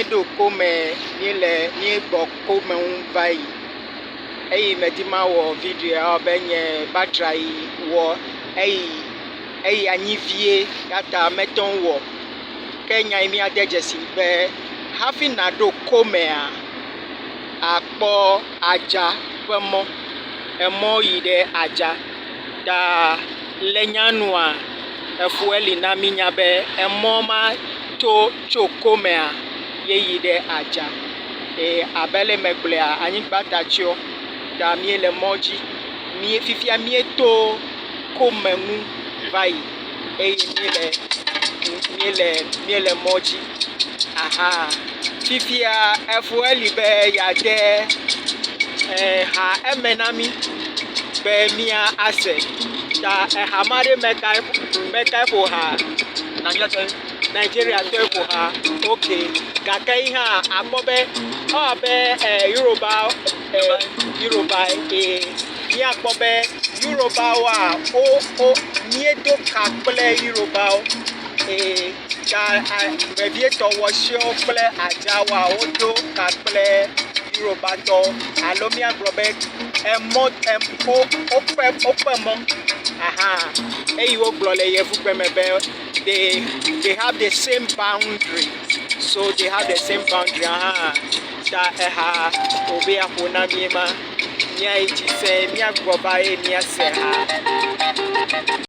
míeɖo kome míegbɔ kome ŋu va yi eye medi ma wɔ viɖio be nye batrai wɔ eyi anyi vie yata mete ŋu wɔ ke nya yi míade dzesi be hafi naɖo komea akpɔ adza ƒe mɔ emɔ yi ɖe adza ta le nyanua efue li na mi nya be emɔ ma tso komea ye yi ɖe adza abe le megblɔa anyigba ta tsyɔ ta míele mɔ dzi fifia míeto kome ŋu va yi eye míele mɔ dzi fifia efue li be yade ha eme na mi be mía ase ta eha ma ɖe mekae ƒo ha Nigeria tɔe ƒo ha ok gake yi hã akpɔ be Yoruba míakpɔ be Yorubawoa míedo ka kple Yorubawo ta vevietɔ wɔsiwo kple adzawoa wodo ka kple Yorubatɔ alo míagblɔ be woƒe mɔ eyi wogblɔ le yevugbe me be they have the same boundary so they have the same boundary ta eha obe aƒo na mi ma míayi dzi se míagbɔ va ye míase ha